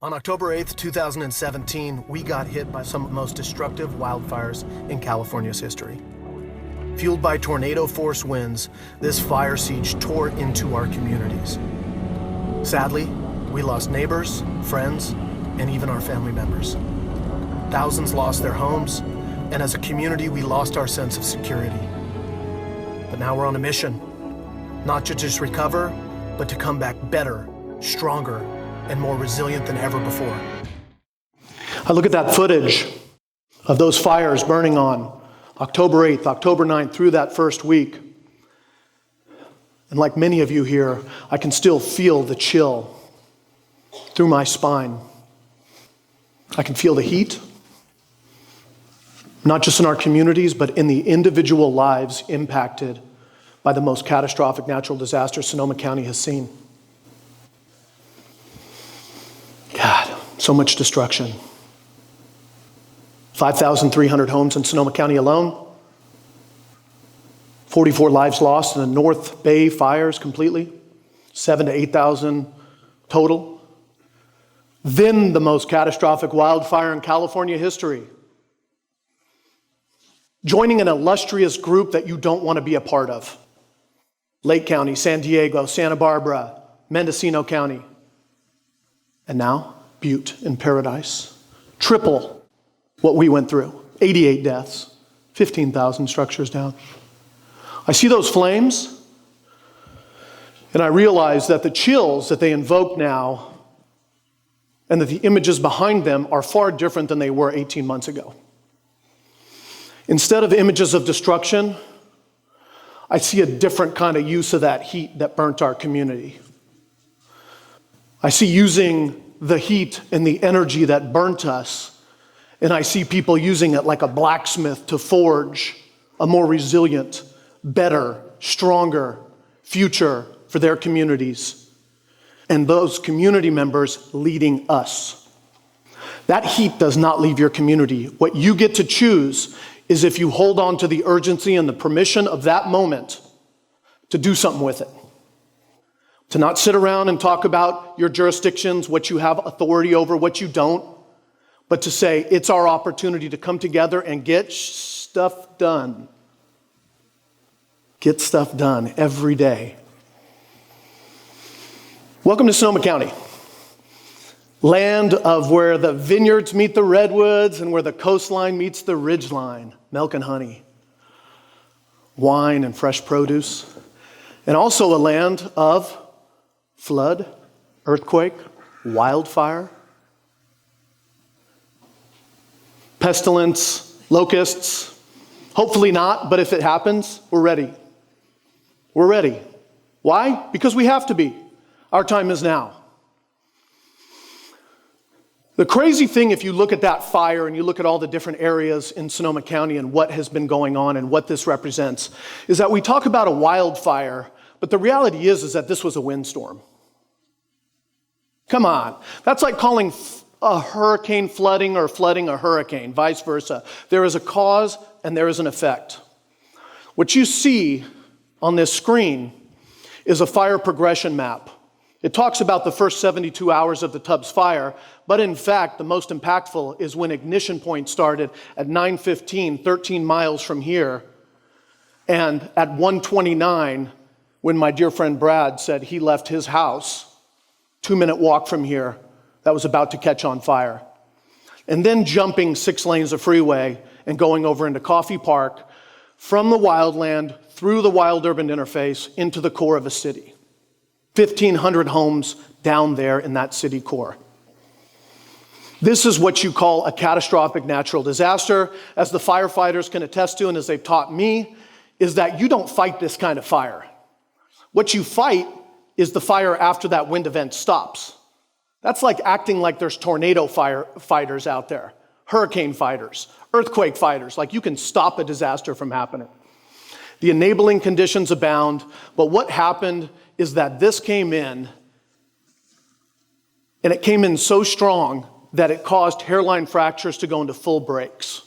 On October 8th, 2017, we got hit by some of the most destructive wildfires in California's history. Fueled by tornado-force winds, this fire siege tore into our communities. Sadly, we lost neighbors, friends, and even our family members. Thousands lost their homes, and as a community, we lost our sense of security. But now we're on a mission, not to just recover, but to come back better, stronger, and more resilient than ever before. I look at that footage of those fires burning on October 8th, October 9th, through that first week. And like many of you here, I can still feel the chill through my spine. I can feel the heat, not just in our communities, but in the individual lives impacted by the most catastrophic natural disaster Sonoma County has seen. God, so much destruction. 5,300 homes in Sonoma County alone. 44 lives lost in the North Bay fires completely. 7,000 to 8,000 total. Then the most catastrophic wildfire in California history. Joining an illustrious group that you don't want to be a part of. Lake County, San Diego, Santa Barbara, Mendocino County. And now, Butte in Paradise. Triple what we went through. 88 deaths, 15,000 structures down. I see those flames, and I realize that the chills that they invoke now and that the images behind them are far different than they were 18 months ago. Instead of images of destruction, I see a different kind of use of that heat that burnt our community. I see using the heat and the energy that burnt us, and I see people using it like a blacksmith to forge a more resilient, better, stronger future for their communities, and those community members leading us. That heat does not leave your community. What you get to choose is if you hold on to the urgency and the permission of that moment to do something with it. To not sit around and talk about your jurisdictions, what you have authority over, what you don't, but to say it's our opportunity to come together and get stuff done. Get stuff done every day. Welcome to Sonoma County, land of where the vineyards meet the redwoods and where the coastline meets the ridgeline. Milk and honey, wine and fresh produce, and also a land of flood, earthquake, wildfire, pestilence, locusts. Hopefully not, but if it happens, we're ready. We're ready. Why? Because we have to be. Our time is now. The crazy thing, if you look at that fire and you look at all the different areas in Sonoma County and what has been going on and what this represents, is that we talk about a wildfire, but the reality is that this was a windstorm. Come on. That's like calling a hurricane flooding or flooding a hurricane, vice versa. There is a cause and there is an effect. What you see on this screen is a fire progression map. It talks about the first 72 hours of the Tubbs fire, but in fact, the most impactful is when ignition point started at 9:15, 13 miles from here, and at 1:29, when my dear friend Brad said he left his house, 2-minute walk from here, that was about to catch on fire. And then jumping 6 lanes of freeway and going over into Coffee Park, from the wildland, through the wild urban interface, into the core of a city. 1,500 homes down there in that city core. This is what you call a catastrophic natural disaster. As the firefighters can attest to, and as they've taught me, is that you don't fight this kind of fire. What you fight is the fire after that wind event stops. That's like acting like there's tornado fighters out there, hurricane fighters, earthquake fighters, like you can stop a disaster from happening. The enabling conditions abound, but what happened is that this came in, and it came in so strong that it caused hairline fractures to go into full breaks.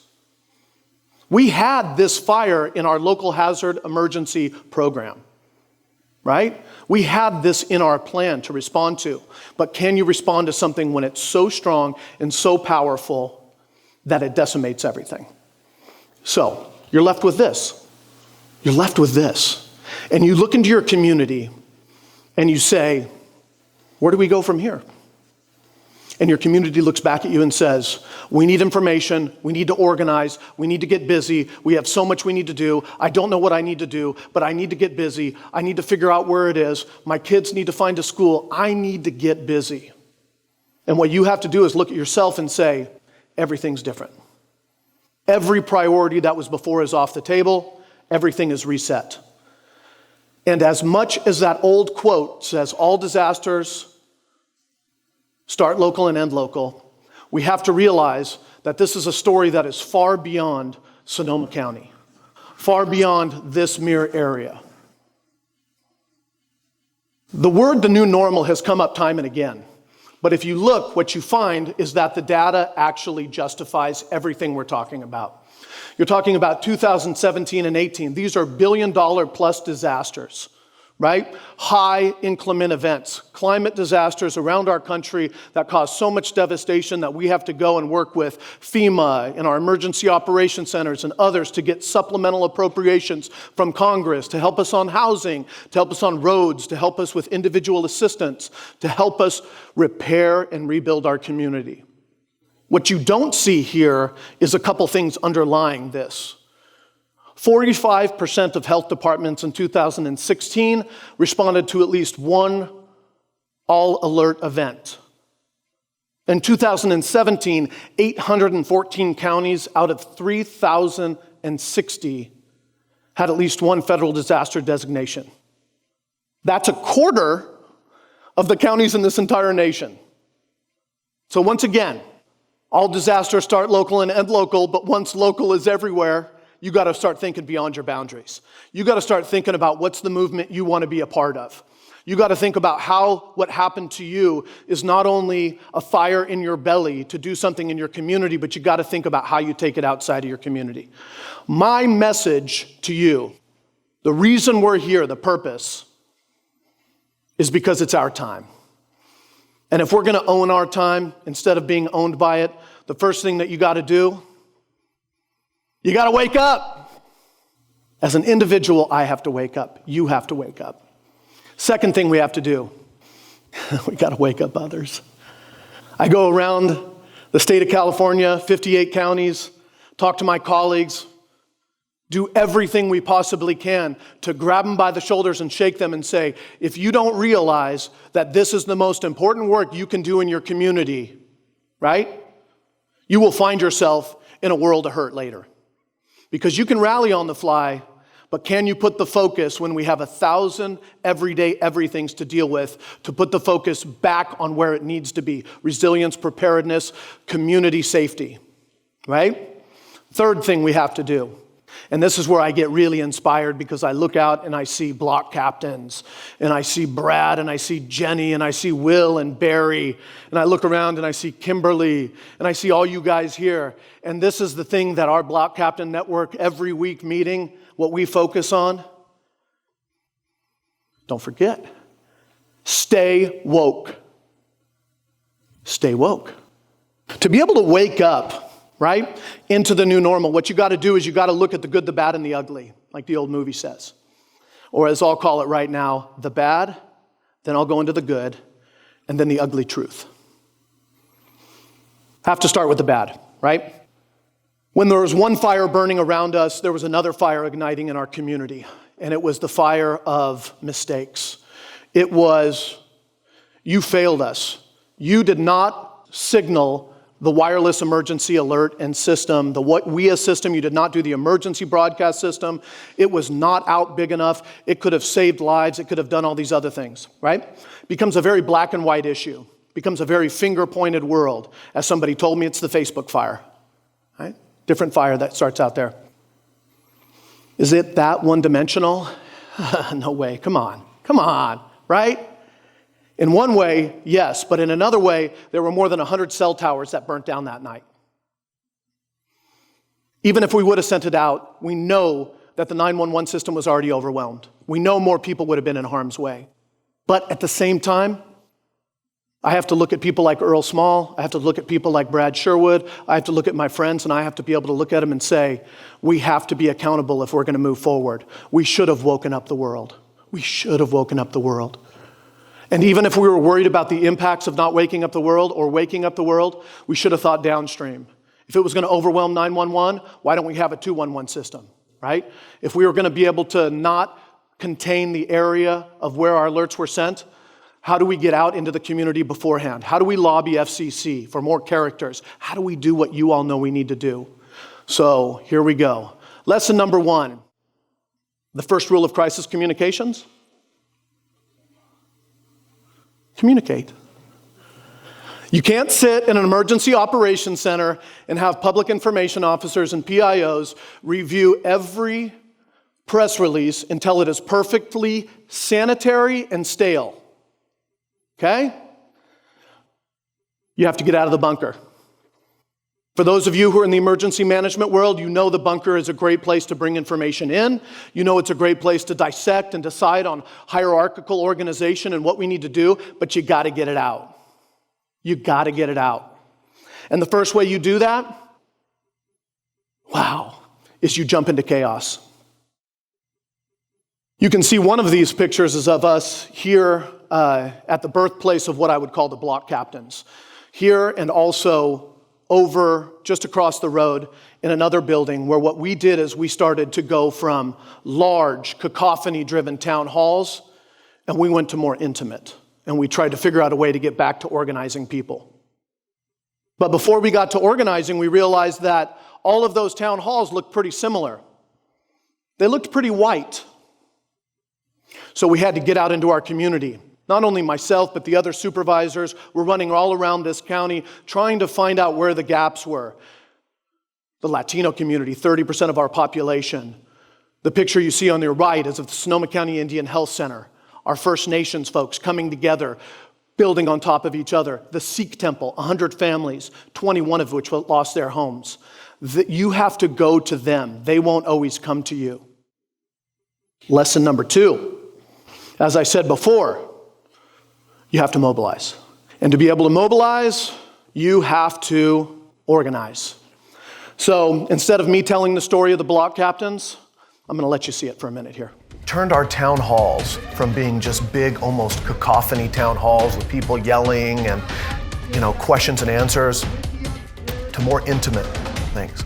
We had this fire in our local hazard emergency program. right? We have this in our plan to respond to. But can you respond to something when it's so strong and so powerful that it decimates everything? So, you're left with this. You're left with this. And you look into your community and you say, where do we go from here? And your community looks back at you and says, we need information, we need to organize, we need to get busy, we have so much we need to do, I don't know what I need to do, but I need to get busy, I need to figure out where it is, my kids need to find a school, I need to get busy. And what you have to do is look at yourself and say, everything's different. Every priority that was before is off the table, everything is reset. And as much as that old quote says, all disasters start local and end local, we have to realize that this is a story that is far beyond Sonoma County, far beyond this mere area. The word the new normal has come up time and again. But if you look, what you find is that the data actually justifies everything we're talking about. You're talking about 2017 and 18. These are billion-dollar plus disasters, right? High inclement events, climate disasters around our country that cause so much devastation that we have to go and work with FEMA and our emergency operation centers and others to get supplemental appropriations from Congress to help us on housing, to help us on roads, to help us with individual assistance, to help us repair and rebuild our community. What you don't see here is a couple things underlying this. 45% of health departments in 2016 responded to at least one all-alert event. In 2017, 814 counties out of 3,060 had at least one federal disaster designation. That's a quarter of the counties in this entire nation. So once again, all disasters start local and end local, but once local is everywhere, you got to start thinking beyond your boundaries. You got to start thinking about what's the movement you want to be a part of. You got to think about how what happened to you is not only a fire in your belly to do something in your community, but you got to think about how you take it outside of your community. My message to you, the reason we're here, the purpose, is because it's our time. And if we're going to own our time instead of being owned by it, the first thing that you got to do, you got to wake up. As an individual, I have to wake up. You have to wake up. Second thing we have to do, we got to wake up others. I go around the state of California, 58 counties, talk to my colleagues, do everything we possibly can to grab them by the shoulders and shake them and say, if you don't realize that this is the most important work you can do in your community, right? You will find yourself in a world of hurt later. Because you can rally on the fly, but can you put the focus when we have 1,000 everyday everythings to deal with, to put the focus back on where it needs to be? Resilience, preparedness, community safety, right? Third thing we have to do, and this is where I get really inspired because I look out and I see block captains, and I see Brad, and I see Jenny, and I see Will and Barry, and I look around and I see Kimberly, and I see all you guys here. And this is the thing that our block captain network every week meeting, what we focus on. Don't forget, stay woke. Stay woke. To be able to wake up, right, into the new normal, what you got to do is you got to look at the good, the bad, and the ugly, like the old movie says. Or as I'll call it right now, the bad, then I'll go into the good, and then the ugly truth. Have to start with the bad, right? When there was one fire burning around us, there was another fire igniting in our community, and it was the fire of mistakes. It was, you failed us. You did not signal the wireless emergency alert and system, the WIA system. You did not do the emergency broadcast system. It was not out big enough. It could have saved lives. It could have done all these other things, right? Becomes a very black and white issue. Becomes a very finger-pointed world. As somebody told me, it's the Facebook fire, right? Different fire that starts out there. Is it that one-dimensional? No way. Come on, right? In one way, yes, but in another way, there were more than 100 cell towers that burnt down that night. Even if we would have sent it out, we know that the 911 system was already overwhelmed. We know more people would have been in harm's way. But at the same time, I have to look at people like Earl Small. I have to look at people like Brad Sherwood. I have to look at my friends, and I have to be able to look at them and say, we have to be accountable if we're going to move forward. We should have woken up the world. We should have woken up the world. And even if we were worried about the impacts of not waking up the world or waking up the world, we should have thought downstream. If it was going to overwhelm 911, why don't we have a 211 system, right? If we were going to be able to not contain the area of where our alerts were sent, how do we get out into the community beforehand? How do we lobby FCC for more characters? How do we do what you all know we need to do? So here we go. Lesson number 1, the first rule of crisis communications. Communicate. You can't sit in an emergency operations center and have public information officers and PIOs review every press release until it is perfectly sanitary and stale. Okay? You have to get out of the bunker. For those of you who are in the emergency management world, you know the bunker is a great place to bring information in. You know it's a great place to dissect and decide on hierarchical organization and what we need to do, but you got to get it out. You got to get it out. And the first way you do that, is you jump into chaos. You can see one of these pictures is of us here at the birthplace of what I would call the block captains. Here and also over just across the road in another building where what we did is we started to go from large cacophony-driven town halls and we went to more intimate. And we tried to figure out a way to get back to organizing people. But before we got to organizing, we realized that all of those town halls looked pretty similar. They looked pretty white. So we had to get out into our community. Not only myself, but the other supervisors were running all around this county trying to find out where the gaps were. The Latino community, 30% of our population. The picture you see on your right is of the Sonoma County Indian Health Center. Our First Nations folks coming together, building on top of each other. The Sikh temple, 100 families, 21 of which lost their homes. You have to go to them. They won't always come to you. Lesson number 2. As I said before, you have to mobilize. And to be able to mobilize, you have to organize. So instead of me telling the story of the block captains, I'm going to let you see it for a minute here. Turned our town halls from being just big, almost cacophony town halls with people yelling and, questions and answers to more intimate things.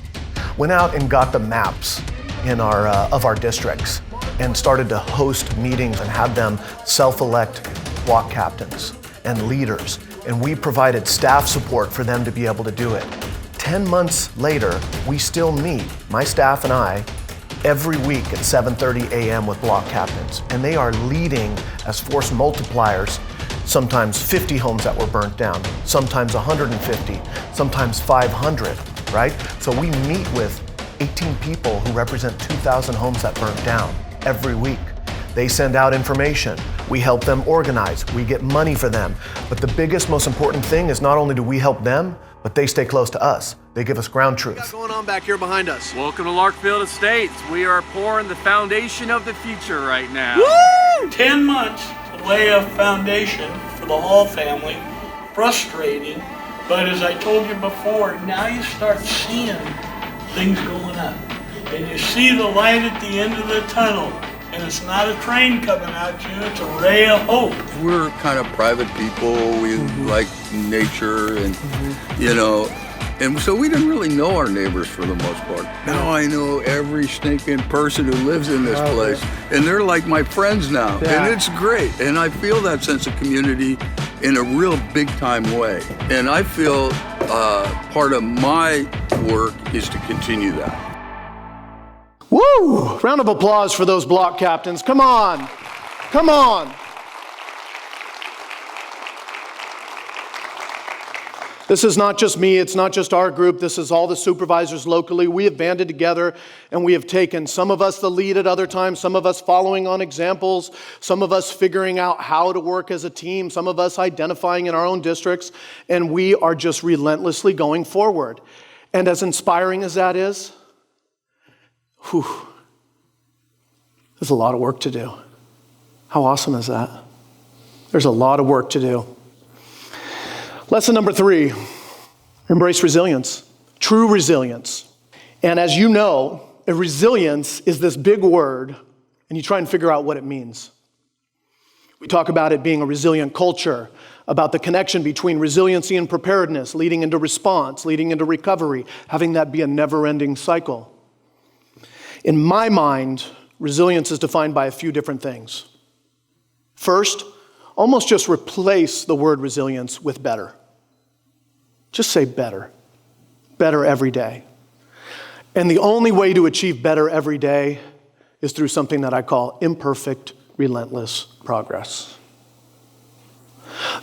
Went out and got the maps of our districts and started to host meetings and have them self-elect block captains and leaders. And we provided staff support for them to be able to do it. 10 months later, we still meet, my staff and I, every week at 7:30 a.m. with block captains. And they are leading as force multipliers, sometimes 50 homes that were burnt down, sometimes 150, sometimes 500, right? So we meet with 18 people who represent 2,000 homes that burnt down every week. They send out information. We help them organize. We get money for them. But the biggest, most important thing is not only do we help them, but they stay close to us. They give us ground truth. What's going on back here behind us? Welcome to Larkfield Estates. We are pouring the foundation of the future right now. Woo! 10 months to lay a foundation for the Hall family. Frustrating, but as I told you before, now you start seeing things going up. And you see the light at the end of the tunnel. And it's not a train coming at you, it's a ray of hope. We're kind of private people, we like nature and, and so we didn't really know our neighbors for the most part. Now I know every stinking person who lives in this place, and they're like my friends now, and it's great. And I feel that sense of community in a real big time way. And I feel part of my work is to continue that. Woo! Round of applause for those block captains. Come on. Come on. This is not just me. It's not just our group. This is all the supervisors locally. We have banded together and we have taken some of us the lead at other times, some of us following on examples, some of us figuring out how to work as a team, some of us identifying in our own districts, and we are just relentlessly going forward. And as inspiring as that is, there's a lot of work to do. How awesome is that? There's a lot of work to do. Lesson number 3, embrace resilience, true resilience. And as you know, resilience is this big word, and you try and figure out what it means. We talk about it being a resilient culture, about the connection between resiliency and preparedness, leading into response, leading into recovery, having that be a never-ending cycle. In my mind, resilience is defined by a few different things. First, almost just replace the word resilience with better. Just say better. Better every day. And the only way to achieve better every day is through something that I call imperfect, relentless progress.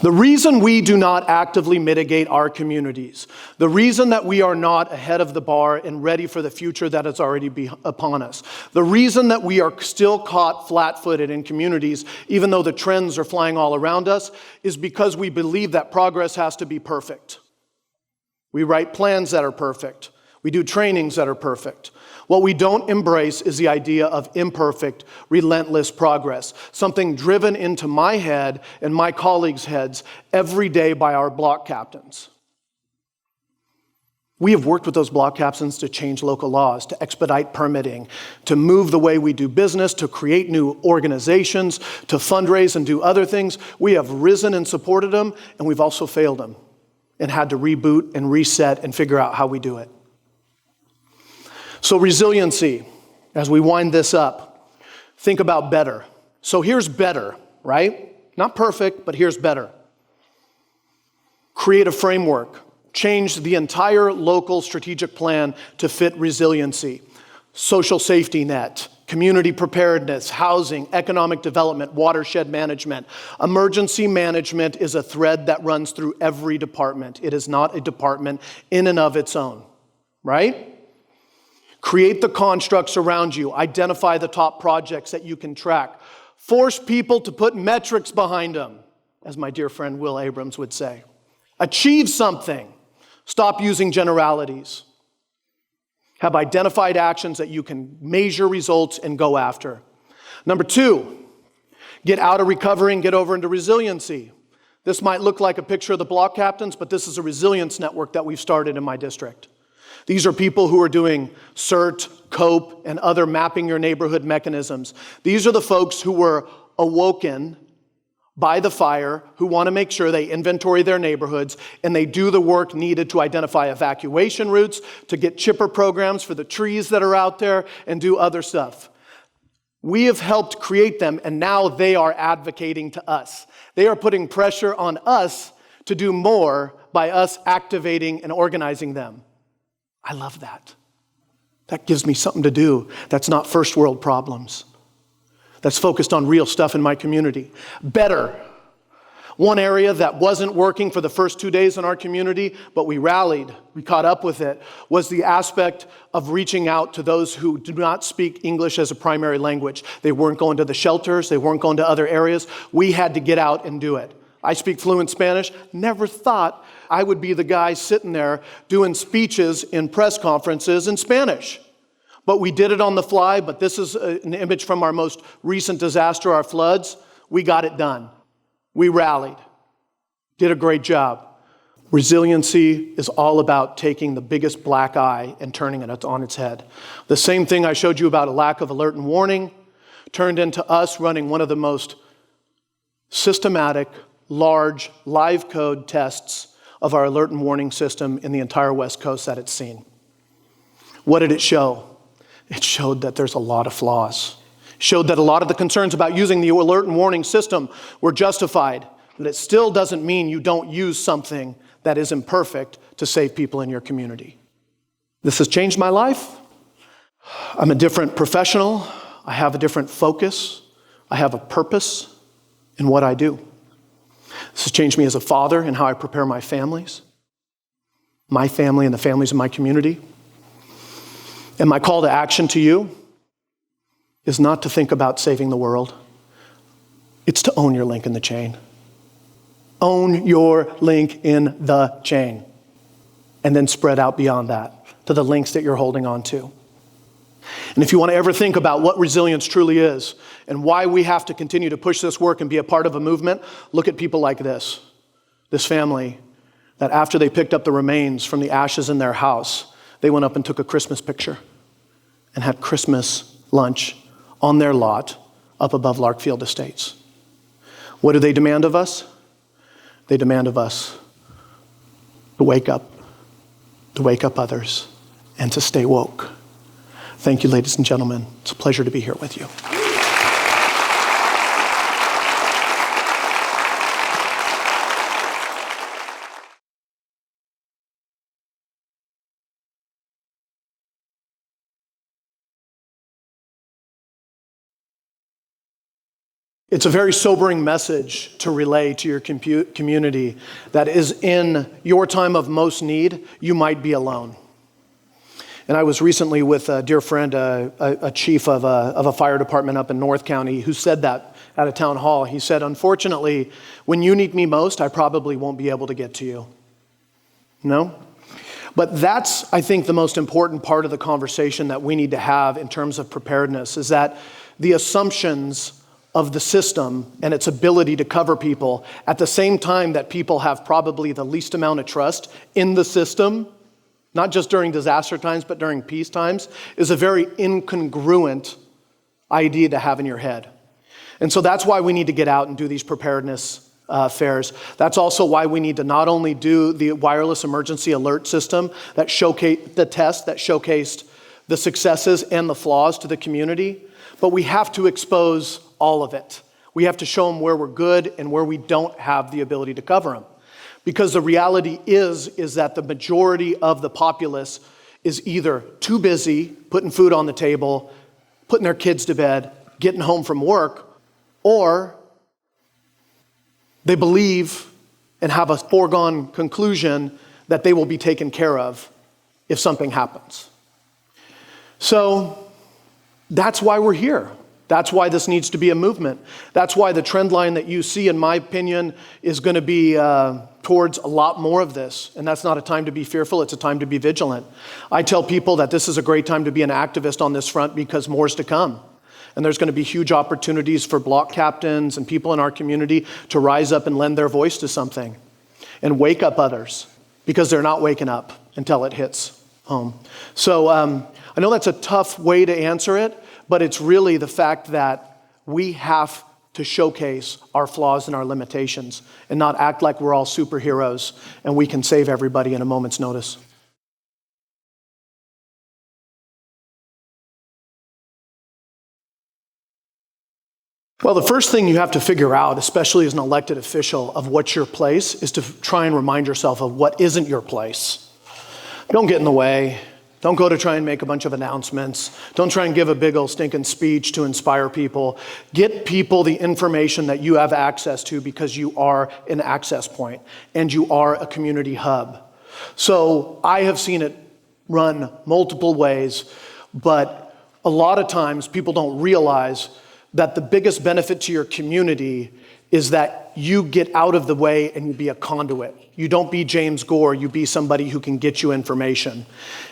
The reason we do not actively mitigate our communities, the reason that we are not ahead of the bar and ready for the future that is already upon us, the reason that we are still caught flat-footed in communities, even though the trends are flying all around us, is because we believe that progress has to be perfect. We write plans that are perfect. We do trainings that are perfect. What we don't embrace is the idea of imperfect, relentless progress, something driven into my head and my colleagues' heads every day by our block captains. We have worked with those block captains to change local laws, to expedite permitting, to move the way we do business, to create new organizations, to fundraise and do other things. We have risen and supported them, and we've also failed them and had to reboot and reset and figure out how we do it. So resiliency, as we wind this up, think about better. So here's better, right? Not perfect, but here's better. Create a framework. Change the entire local strategic plan to fit resiliency. Social safety net, community preparedness, housing, economic development, watershed management. Emergency management is a thread that runs through every department. It is not a department in and of its own, right? Create the constructs around you. Identify the top projects that you can track. Force people to put metrics behind them, as my dear friend Will Abrams would say. Achieve something. Stop using generalities. Have identified actions that you can measure results and go after. Number 2, get out of recovery and get over into resiliency. This might look like a picture of the block captains, but this is a resilience network that we've started in my district. These are people who are doing CERT, COPE, and other mapping your neighborhood mechanisms. These are the folks who were awoken by the fire, who want to make sure they inventory their neighborhoods and they do the work needed to identify evacuation routes, to get chipper programs for the trees that are out there, and do other stuff. We have helped create them, and now they are advocating to us. They are putting pressure on us to do more by us activating and organizing them. I love that. That gives me something to do that's not first world problems. That's focused on real stuff in my community. Better. One area that wasn't working for the first 2 days in our community, but we rallied, we caught up with it, was the aspect of reaching out to those who do not speak English as a primary language. They weren't going to the shelters, they weren't going to other areas. We had to get out and do it. I speak fluent Spanish. Never thought I would be the guy sitting there doing speeches in press conferences in Spanish. But we did it on the fly, but this is an image from our most recent disaster, our floods. We got it done. We rallied. Did a great job. Resiliency is all about taking the biggest black eye and turning it on its head. The same thing I showed you about a lack of alert and warning turned into us running one of the most systematic, large, live code tests of our alert and warning system in the entire West Coast that it's seen. What did it show? It showed that there's a lot of flaws. It showed that a lot of the concerns about using the alert and warning system were justified, but it still doesn't mean you don't use something that is imperfect to save people in your community. This has changed my life. I'm a different professional. I have a different focus. I have a purpose in what I do. This has changed me as a father and how I prepare my families, my family and the families in my community. And my call to action to you is not to think about saving the world. It's to own your link in the chain. Own your link in the chain. And then spread out beyond that to the links that you're holding on to. And if you want to ever think about what resilience truly is and why we have to continue to push this work and be a part of a movement, look at people like this family that after they picked up the remains from the ashes in their house, they went up and took a Christmas picture and had Christmas lunch on their lot up above Larkfield Estates. What do they demand of us? They demand of us to wake up others, and to stay woke. Thank you, ladies and gentlemen. It's a pleasure to be here with you. It's a very sobering message to relay to your community that is in your time of most need, you might be alone. And I was recently with a dear friend, a chief of a fire department up in North County, who said that at a town hall. He said, unfortunately, when you need me most, I probably won't be able to get to you. No? But that's, I think, the most important part of the conversation that we need to have in terms of preparedness, is that the assumptions of the system and its ability to cover people at the same time that people have probably the least amount of trust in the system, not just during disaster times, but during peace times, is a very incongruent idea to have in your head. And so that's why we need to get out and do these preparedness fairs. That's also why we need to not only do the wireless emergency alert system that showcased the test that showcased the successes and the flaws to the community, but we have to expose all of it. We have to show them where we're good and where we don't have the ability to cover them. Because the reality is that the majority of the populace is either too busy putting food on the table, putting their kids to bed, getting home from work, or they believe and have a foregone conclusion that they will be taken care of if something happens. So that's why we're here. That's why this needs to be a movement. That's why the trend line that you see, in my opinion, is going to be towards a lot more of this. And that's not a time to be fearful, it's a time to be vigilant. I tell people that this is a great time to be an activist on this front because more is to come. And there's going to be huge opportunities for block captains and people in our community to rise up and lend their voice to something and wake up others, because they're not waking up until it hits home. So I know that's a tough way to answer it, but it's really the fact that we have to showcase our flaws and our limitations and not act like we're all superheroes and we can save everybody in a moment's notice. Well, the first thing you have to figure out, especially as an elected official, of what's your place, is to try and remind yourself of what isn't your place. Don't get in the way. Don't go to try and make a bunch of announcements. Don't try and give a big old stinking speech to inspire people. Get people the information that you have access to, because you are an access point and you are a community hub. So I have seen it run multiple ways, but a lot of times people don't realize that the biggest benefit to your community is that you get out of the way and you be a conduit. You don't be James Gore, you be somebody who can get you information.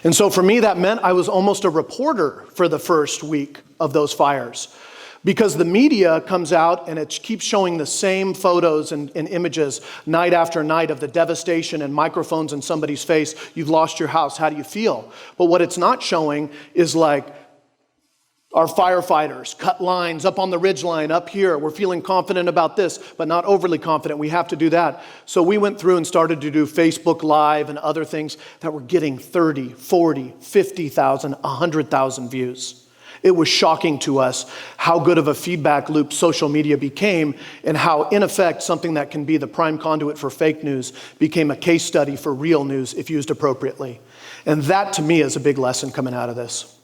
And so for me, that meant I was almost a reporter for the first week of those fires, because the media comes out and it keeps showing the same photos and images night after night of the devastation and microphones in somebody's face. You've lost your house, how do you feel? But what it's not showing is like, our firefighters cut lines up on the ridge line up here. We're feeling confident about this, but not overly confident. We have to do that. So we went through and started to do Facebook Live and other things that were getting 30, 40, 50,000, 100,000 views. It was shocking to us how good of a feedback loop social media became, and how, in effect, something that can be the prime conduit for fake news became a case study for real news if used appropriately. And that, to me, is a big lesson coming out of this.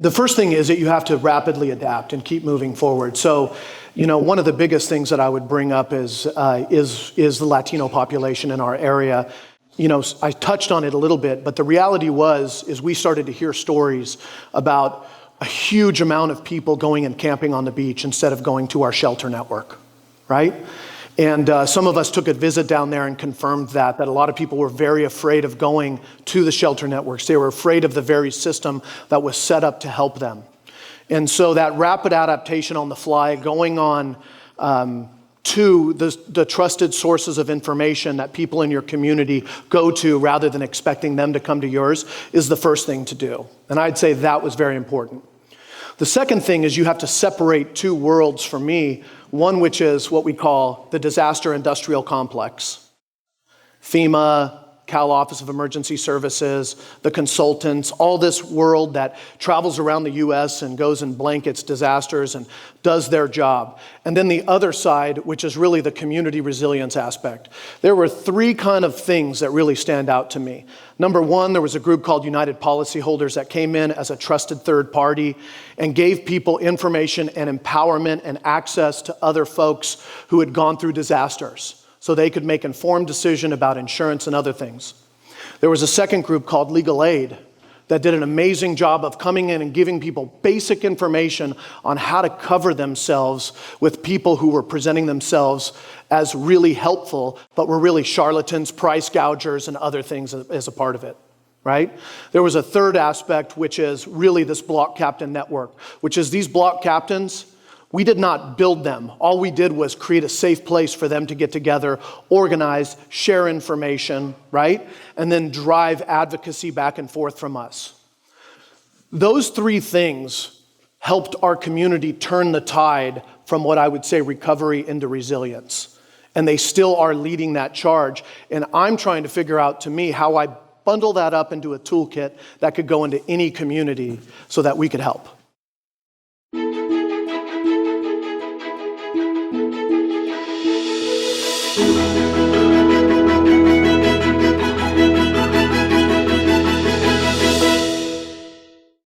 The first thing is that you have to rapidly adapt and keep moving forward. So, one of the biggest things that I would bring up is the Latino population in our area. I touched on it a little bit, but the reality is we started to hear stories about a huge amount of people going and camping on the beach instead of going to our shelter network, right? And some of us took a visit down there and confirmed that a lot of people were very afraid of going to the shelter networks. They were afraid of the very system that was set up to help them. And so that rapid adaptation on the fly, going on to the trusted sources of information that people in your community go to rather than expecting them to come to yours, is the first thing to do. And I'd say that was very important. The second thing is you have to separate two worlds for me, one which is what we call the disaster industrial complex. FEMA, Cal Office of Emergency Services, the consultants, all this world that travels around the US and goes and blankets disasters and does their job. And then the other side, which is really the community resilience aspect. There were three kind of things that really stand out to me. Number one, there was a group called United Policyholders that came in as a trusted third party and gave people information and empowerment and access to other folks who had gone through disasters, so they could make informed decision about insurance and other things. There was a second group called Legal Aid that did an amazing job of coming in and giving people basic information on how to cover themselves with people who were presenting themselves as really helpful, but were really charlatans, price gougers, and other things as a part of it, right? There was a third aspect, which is really this block captain network, which is these block captains. We did not build them. All we did was create a safe place for them to get together, organize, share information, right? And then drive advocacy back and forth from us. Those three things helped our community turn the tide from what I would say recovery into resilience. And they still are leading that charge. And I'm trying to figure out, to me, how I bundle that up into a toolkit that could go into any community so that we could help.